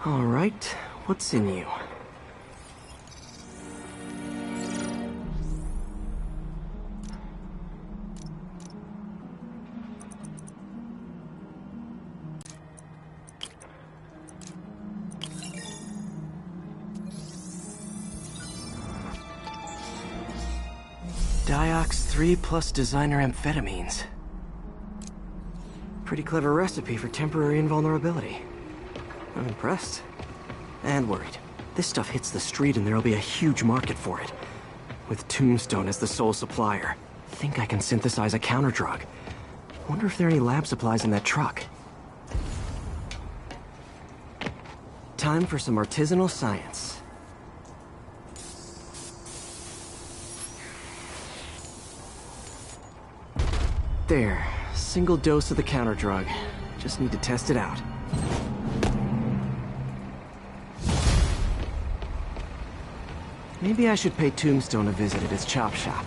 All right, what's in you? Diox 3 plus designer amphetamines. Pretty clever recipe for temporary invulnerability. I'm impressed. And worried. This stuff hits the street and there'll be a huge market for it. With Tombstone as the sole supplier. Think I can synthesize a counterdrug. Wonder if there are any lab supplies in that truck. Time for some artisanal science. There. Single dose of the counterdrug. Just need to test it out. Maybe I should pay Tombstone a visit at his chop shop.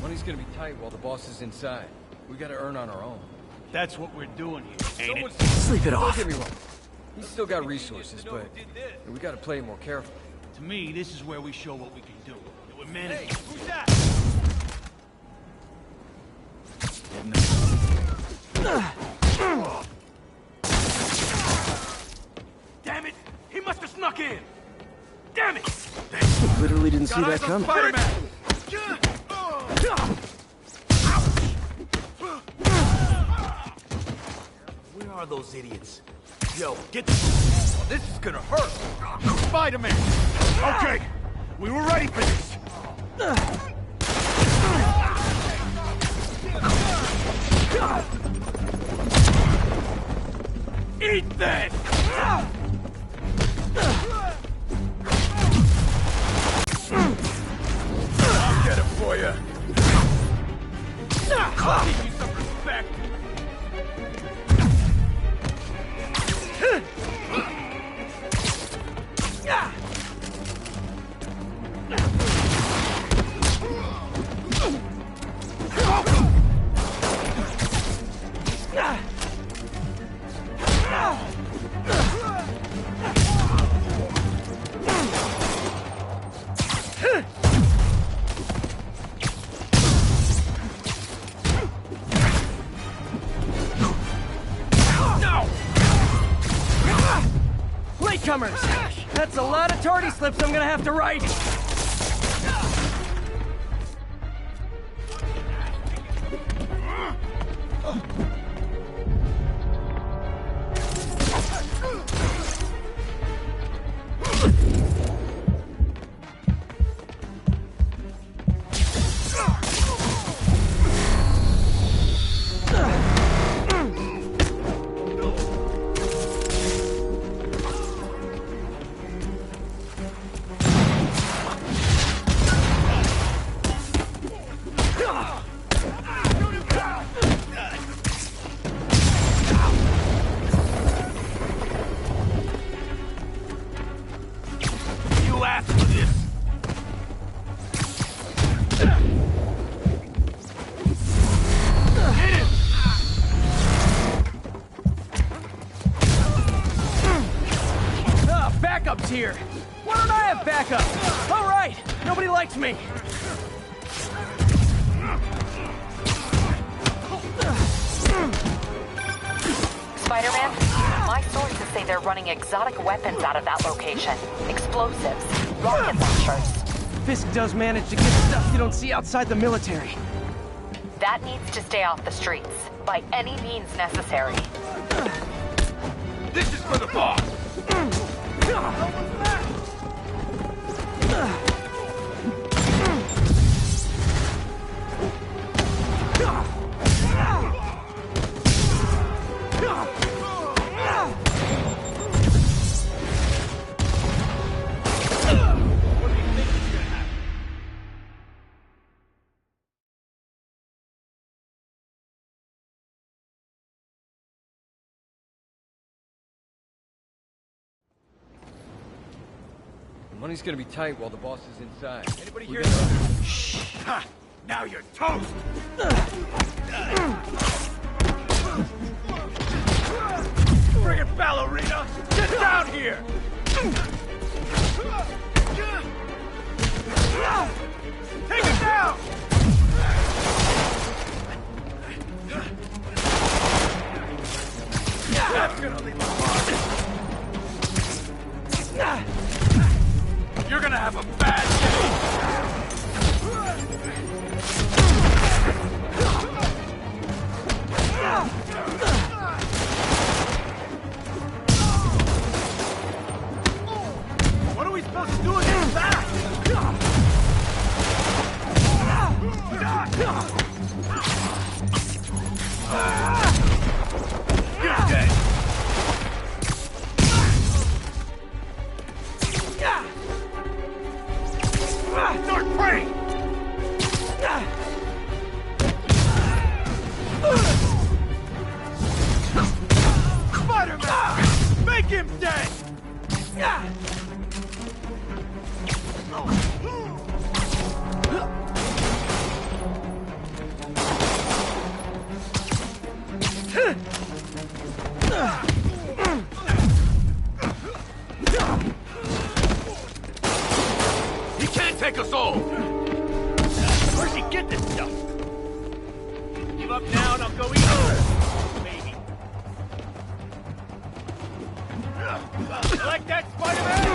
Money's gonna be tight while the boss is inside. We gotta earn on our own. That's what we're doing here, ain't it? Sleep it off. Don't get me wrong. He's still got resources, but we gotta play it more carefully. To me, this is where we show what we can do. We're managing. Hey, who's that? Damn it! He must have snuck in! Damn it! Literally didn't see that coming. Spiderman! Where are those idiots? Yo, get this. Oh, this is gonna hurt. Spiderman! Okay, we were ready for this. Eat that! I'll get it for you. I'll give you some respect. Latecomers! That's a lot of tardy slips I'm gonna have to write! me! Spider-Man, my sources say they're running exotic weapons out of that location. Explosives, rocket launchers. Fisk does manage to get stuff you don't see outside the military. That needs to stay off the streets, by any means necessary. This is for the boss! Money's gonna be tight while the boss is inside. Anybody hear that? Shh! Ha! Now you're toast! Friggin' ballerina! Get down here! Take it down! That's gonna leave a mark. You're gonna have a bad day! What are we supposed to do against that? You're dead! Start praying! Spiderman! Make him dead! He can't take us all! Where'd he get this stuff? Give up now and I'll go eat it! Maybe. Like that, Spider-Man?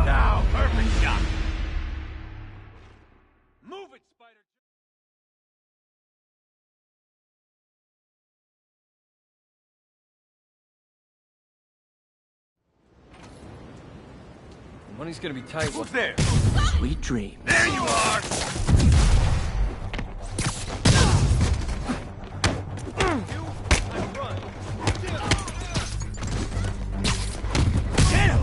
Now, perfect shot. Move it, Spider. Money's gonna be tight. Who's there? Sweet dream. There you are! Get him!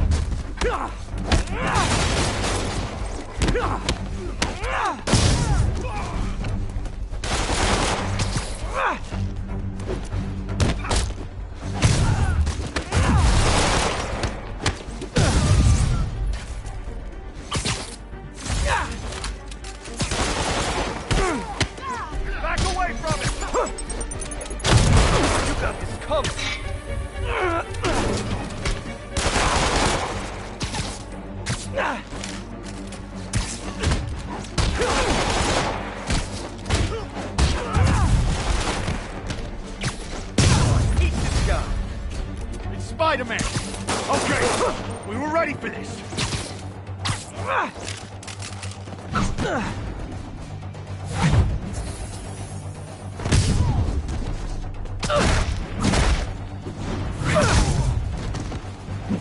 Back away from it! You got this covered! Eat this guy! It's Spider-Man! Okay, we were ready for this!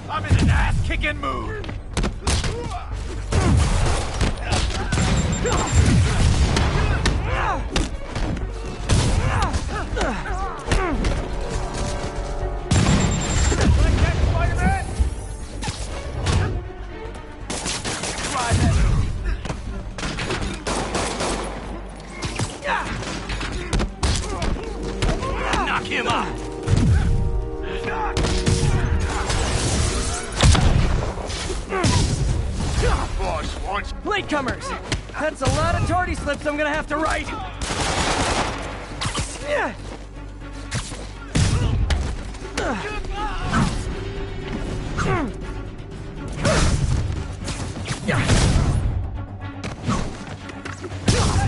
I'm in an ass-kicking mood! Like that, Spider-Man? Try that. Knock him out! latecomers! That's a lot of tardy slips I'm gonna have to write! Yeah.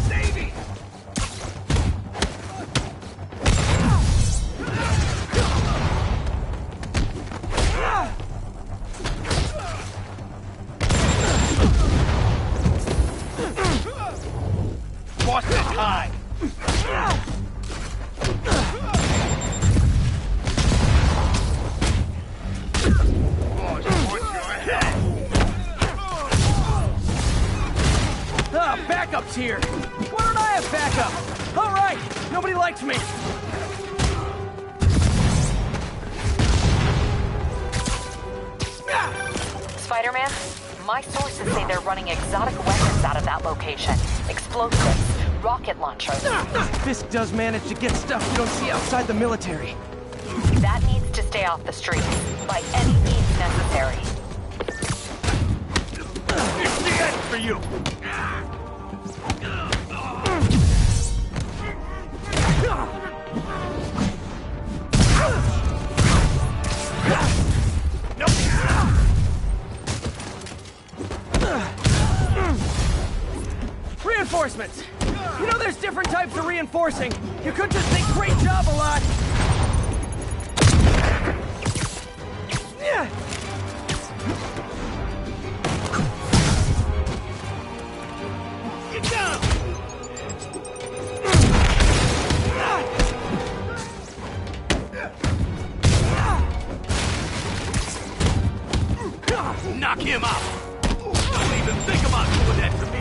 Davey! Boston high! Ah, backup's here! Why don't I have backup? Alright, nobody likes me! Spider-Man, my sources say they're running exotic weapons out of that location. Explosives, rocket launchers. This does manage to get stuff you don't see outside the military. That needs to stay off the streets, by any means necessary. It's the end for you! Reinforcements! You know there's different types of reinforcing. You could just say great job a lot. Yeah. Get down! Knock him out! Don't even think about doing that to me!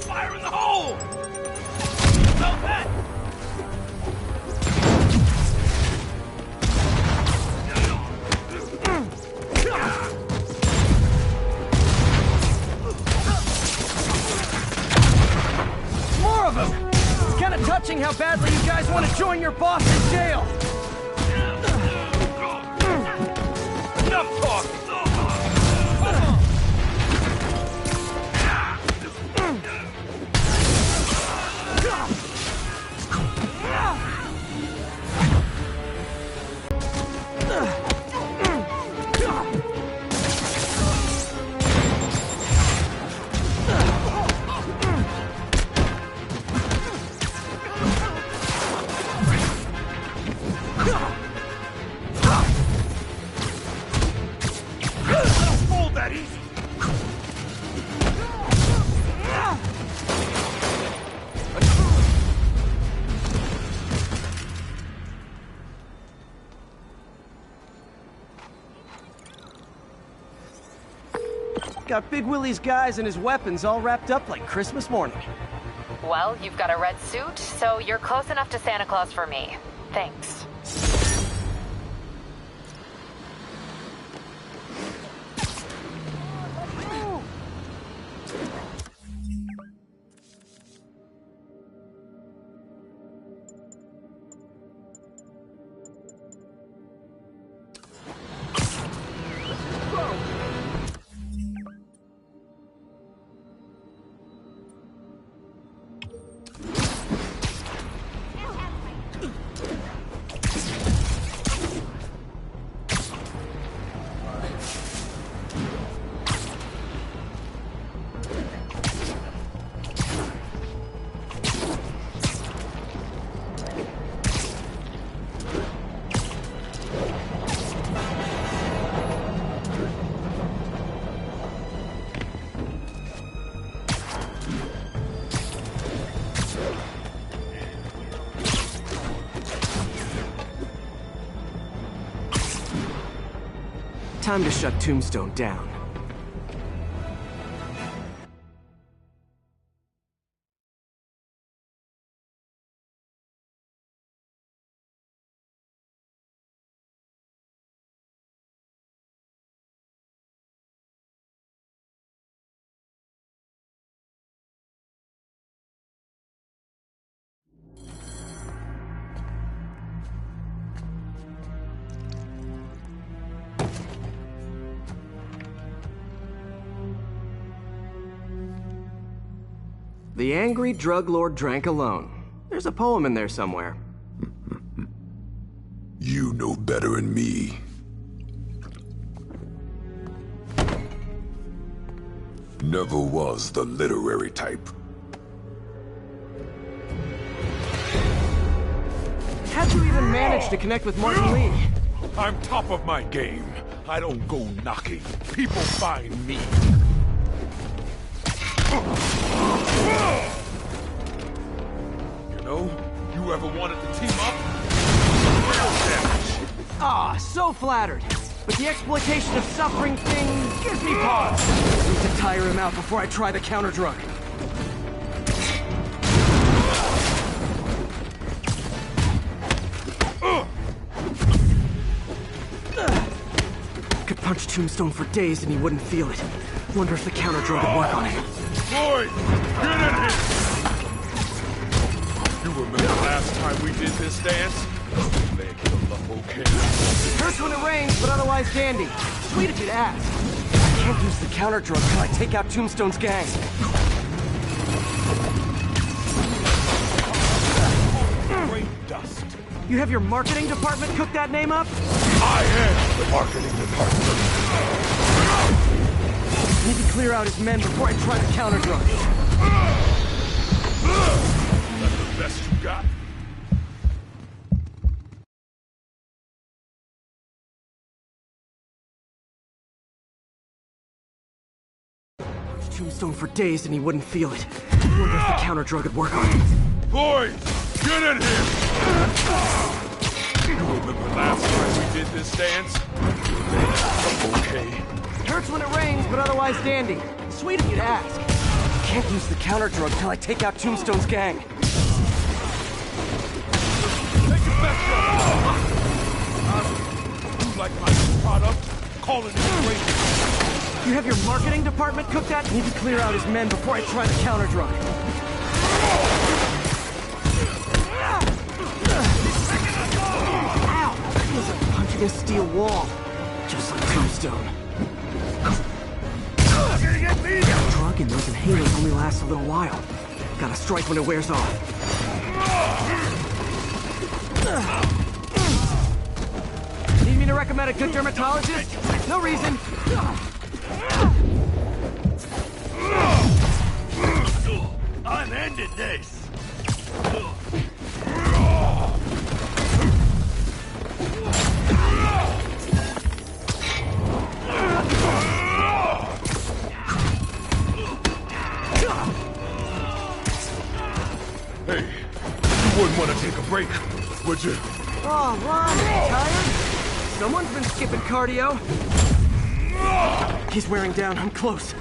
Fire in the hole! Well then! More of them! It's kind of touching how badly you guys want to join your boss in jail. Enough talk! Don't fold that easy! Got Big Willie's guys and his weapons all wrapped up like Christmas morning. Well, you've got a red suit, so you're close enough to Santa Claus for me. Thanks. Time to shut Tombstone down. The angry drug lord drank alone. There's a poem in there somewhere. You know better than me. Never was the literary type. How'd you even manage to connect with Martin Lee? I'm top of my game. I don't go knocking. People find me. You know, you ever wanted to team up? Ah, so flattered. But the exploitation of suffering thing gives me pause. I need to tire him out before I try the counter drug. Could punch Tombstone for days and he wouldn't feel it. Wonder if the counter drug would work on him. Boy, get in here! You remember last time we did this dance? Leg healed up okay. Hurts when it rains, but otherwise dandy. Sweet if you'd ask. I can't use the counter drug till I take out Tombstone's gang. Great dust. You have your marketing department cook that name up? I am the marketing department. I need to clear out his men before I try the counter drug. That's the best you got. Tombstone for days and he wouldn't feel it. Wonder if the counter drug would work on him. Boys, get in here! You remember last time we did this dance? Okay. Hurts when it rains, but otherwise dandy. Sweet if you'd ask. Can't use the counter drug till I take out Tombstone's gang. Take your best shot! You like my product? Call it great. You have your marketing department cook that? Need to clear out his men before I try the counter drug. Ow! Feels like punching a steel wall. Just like Tombstone. The drug and those inhalers only last a little while. Gotta strike when it wears off. Need me to recommend a good dermatologist? No reason. I'm ending this. Hey, you wouldn't want to take a break, would you? Oh, Ron, tired? Someone's been skipping cardio. He's wearing down. I'm close.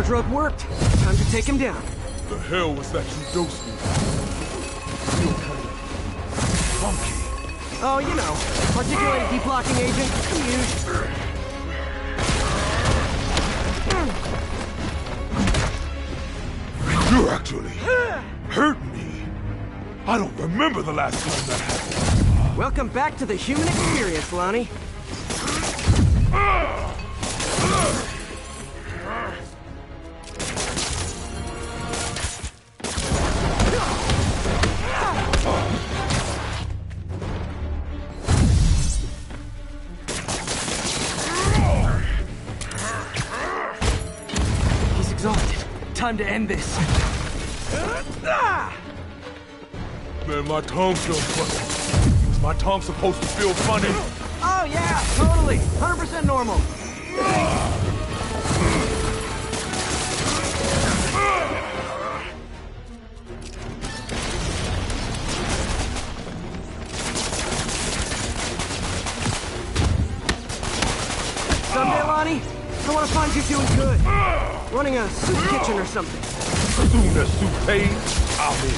Drug worked. Time to take him down. The hell was that you dosed me? Funky. Oh, you know, articulated deep-locking agent. Huge. You're actually hurting me. I don't remember the last time that happened. Welcome back to the human experience, Lonnie. He's exhausted. Time to end this. Man, my tongue feels funny. Is my tongue supposed to feel funny? Oh yeah, totally. 100% normal. Someday, Lonnie, I want to find you doing good. Running a soup kitchen or something. Soon as soup pays, I'll be.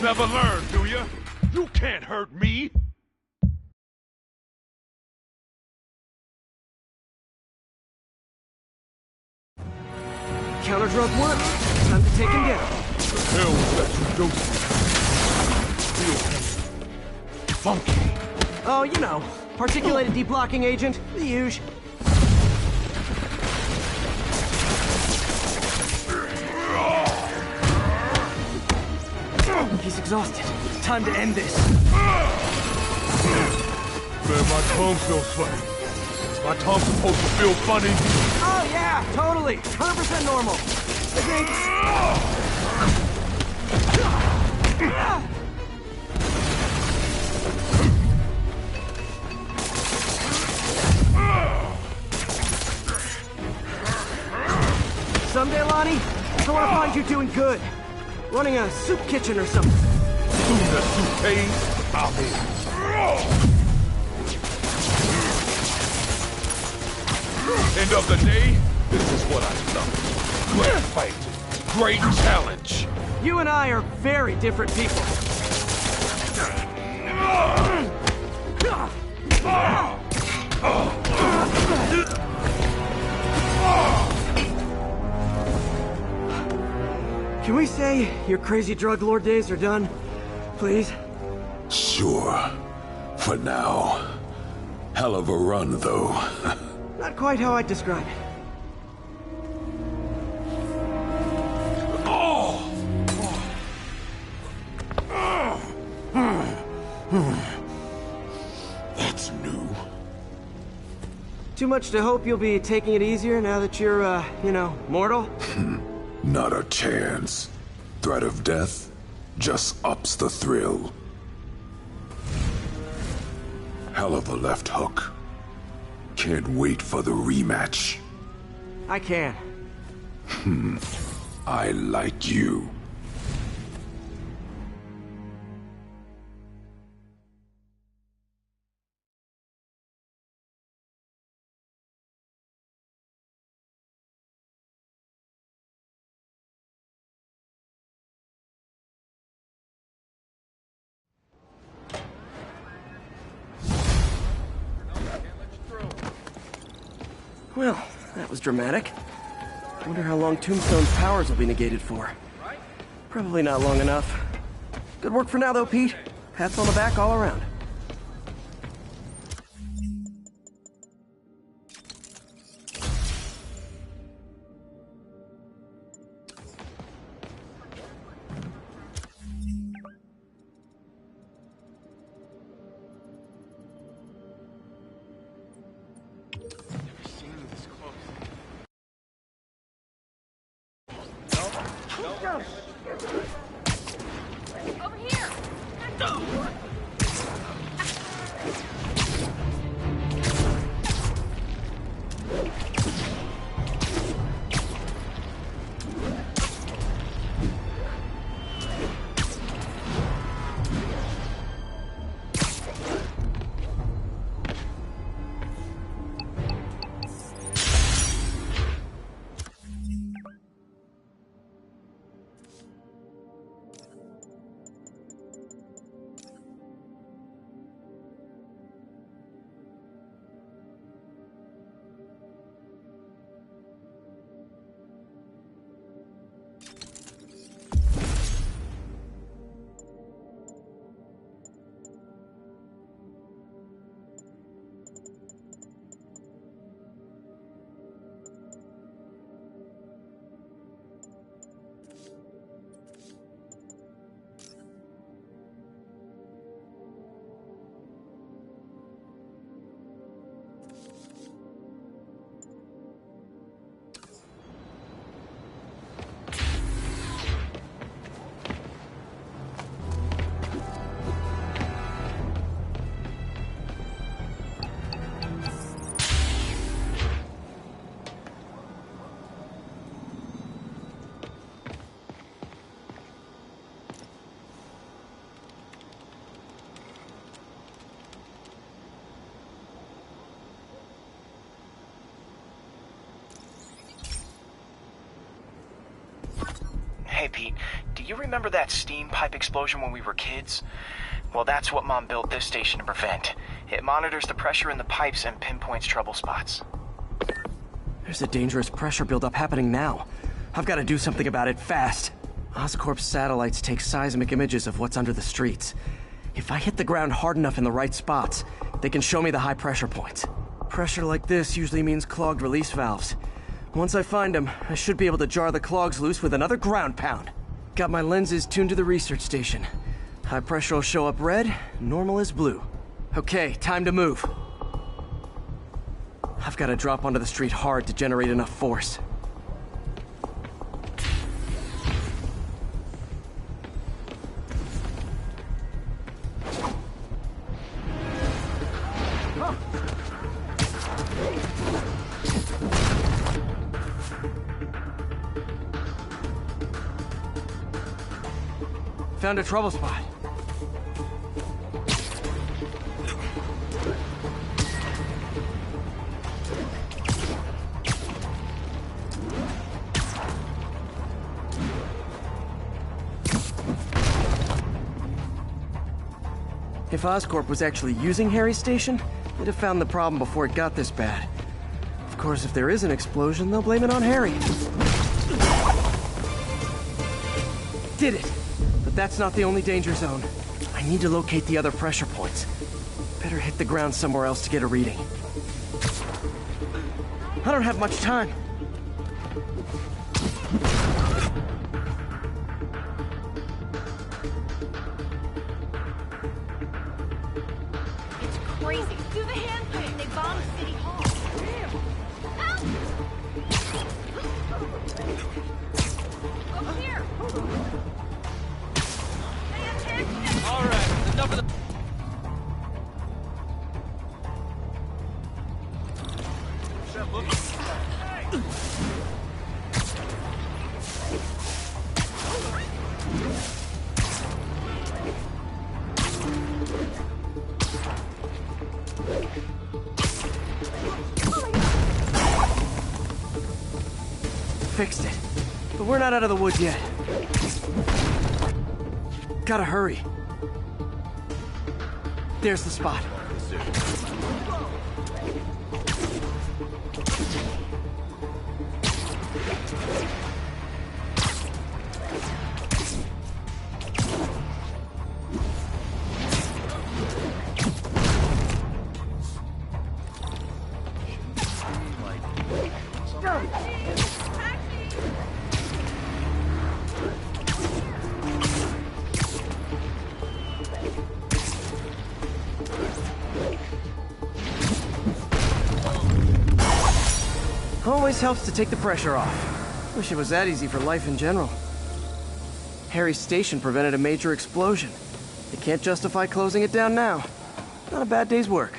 Never learn, do you? You can't hurt me! Counter drug one. Time to take him down. The hell was that you Feel funky. Oh, you know, articulated deep-locking agent. The huge. He's exhausted. Time to end this. Man, my tongue feels funny. Is my tongue supposed to feel funny? Oh yeah, totally. 100% normal. I think. Someday, Lonnie, I want to find you doing good. Running a soup kitchen or something. Soon as soup pays, I'll be. End of the day, this is what I love. Great fight. Great challenge. You and I are very different people. Can we say your crazy drug lord days are done? Please? Sure. For now. Hell of a run, though. Not quite how I'd describe it. That's new. Too much to hope you'll be taking it easier now that you're, you know, mortal? Not a chance. Threat of death just ups the thrill. Hell of a left hook. Can't wait for the rematch. I can. I like you. Well, that was dramatic. Wonder how long Tombstone's powers will be negated for. Probably not long enough. Good work for now, though, Pete. Pats on the back all around. Over here! Pete, do you remember that steam pipe explosion when we were kids? Well, that's what Mom built this station to prevent. It monitors the pressure in the pipes and pinpoints trouble spots. There's a dangerous pressure buildup happening now. I've got to do something about it fast. Oscorp's satellites take seismic images of what's under the streets. If I hit the ground hard enough in the right spots, they can show me the high pressure points. Pressure like this usually means clogged release valves. Once I find them, I should be able to jar the clogs loose with another ground pound. Got my lenses tuned to the research station. High pressure will show up red, normal is blue. Okay, time to move. I've got to drop onto the street hard to generate enough force. Found a trouble spot. If Oscorp was actually using Harry's station, they'd have found the problem before it got this bad. Of course, if there is an explosion, they'll blame it on Harry. Did it! But that's not the only danger zone. I need to locate the other pressure points. Better hit the ground somewhere else to get a reading. I don't have much time. It's crazy. Do the hand thing. They bombed City Hall. Help! Over here. Pay attention. All right, enough of the... Fixed it. But we're not out of the woods yet. Gotta hurry. There's the spot. Always helps to take the pressure off. Wish it was that easy for life in general. Harry's station prevented a major explosion. They can't justify closing it down now. Not a bad day's work.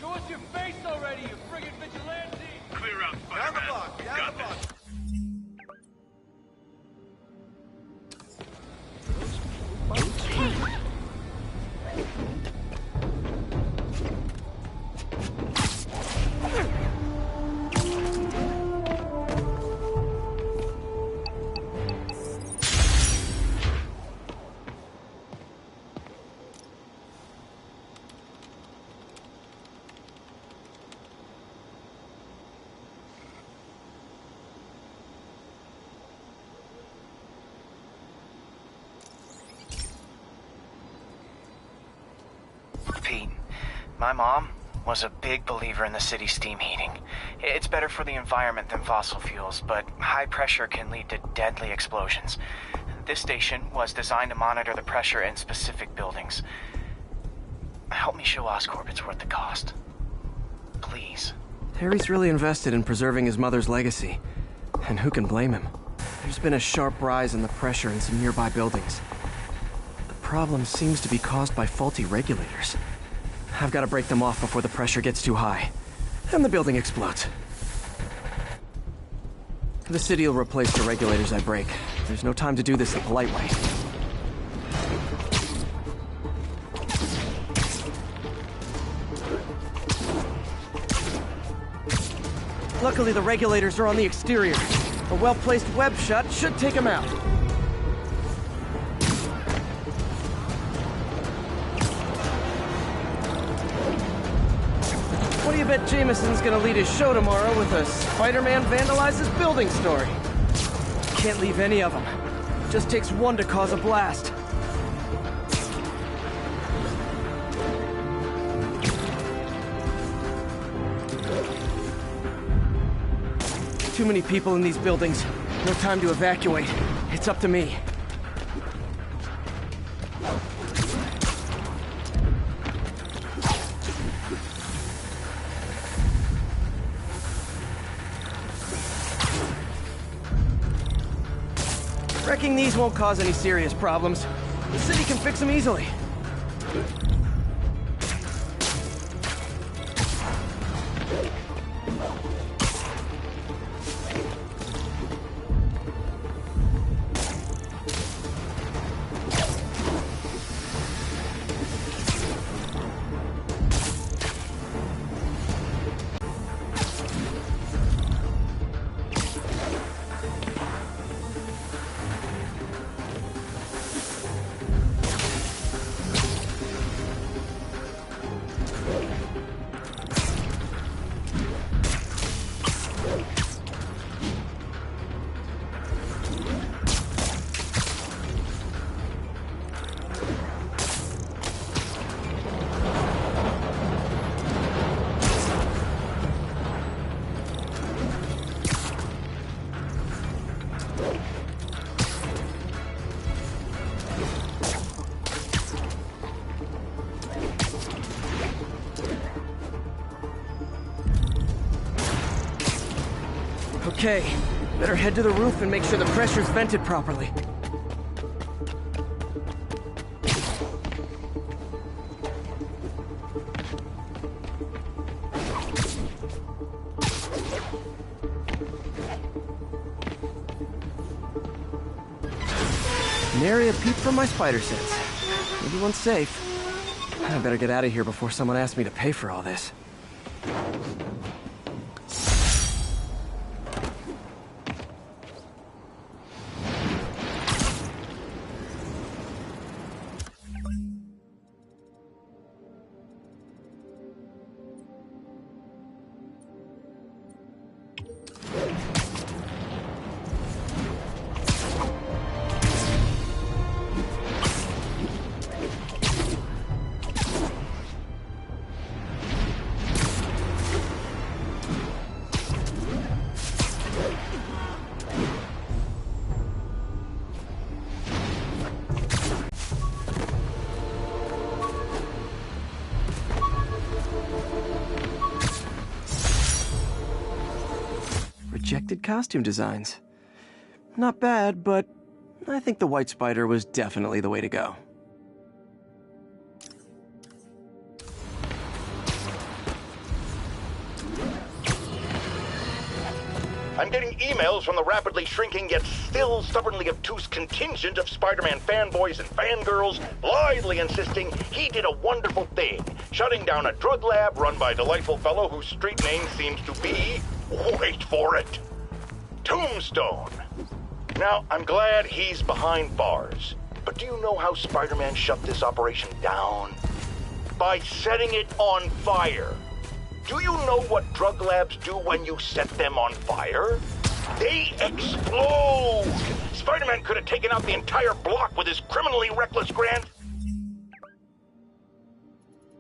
Show us your face already, you friggin' vigilante! Clear out, Spiderman. Down the block, down the block. Pete, my mom was a big believer in the city's steam heating. It's better for the environment than fossil fuels, but high pressure can lead to deadly explosions. This station was designed to monitor the pressure in specific buildings. Help me show Oscorp it's worth the cost. Please. Harry's really invested in preserving his mother's legacy. And who can blame him? There's been a sharp rise in the pressure in some nearby buildings. The problem seems to be caused by faulty regulators. I've got to break them off before the pressure gets too high. And the building explodes. The city will replace the regulators I break. There's no time to do this the polite way. Luckily, the regulators are on the exterior. A well-placed web shot should take them out. What do you bet Jameson's gonna lead his show tomorrow with a Spider-Man vandalizes building story? Can't leave any of them. Just takes one to cause a blast. Too many people in these buildings. No time to evacuate. It's up to me. Wrecking these won't cause any serious problems. The city can fix them easily. Okay, better head to the roof and make sure the pressure's vented properly. Nary a peep from my spider sense. Maybe one's safe. I better get out of here before someone asks me to pay for all this. Rejected costume designs. Not bad, but I think the White Spider was definitely the way to go. I'm getting emails from the rapidly shrinking yet still stubbornly obtuse contingent of Spider-Man fanboys and fangirls blithely insisting he did a wonderful thing, shutting down a drug lab run by a delightful fellow whose street name seems to be, wait for it, Tombstone. Now, I'm glad he's behind bars, but do you know how Spider-Man shut this operation down? By setting it on fire. Do you know what drug labs do when you set them on fire? They explode! Spider-Man could have taken out the entire block with his criminally reckless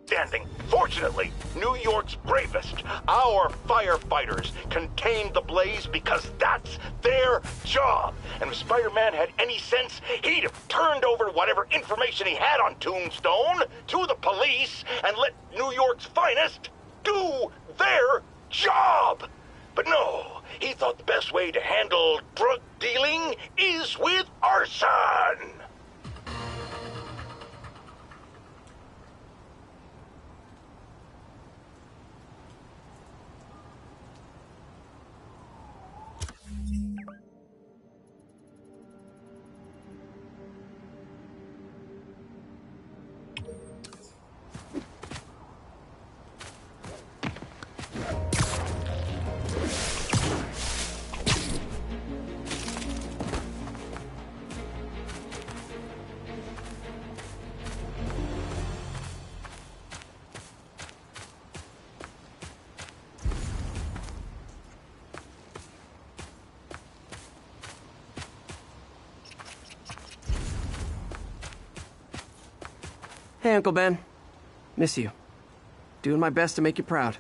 standing. Fortunately, New York's bravest, our firefighters, contained the blaze because that's their job. And if Spider-Man had any sense, he'd have turned over whatever information he had on Tombstone to the police and let New York's finest do their job. But no, he thought the best way to handle drug dealing is with arson. Hey, Uncle Ben. Miss you. Doing my best to make you proud.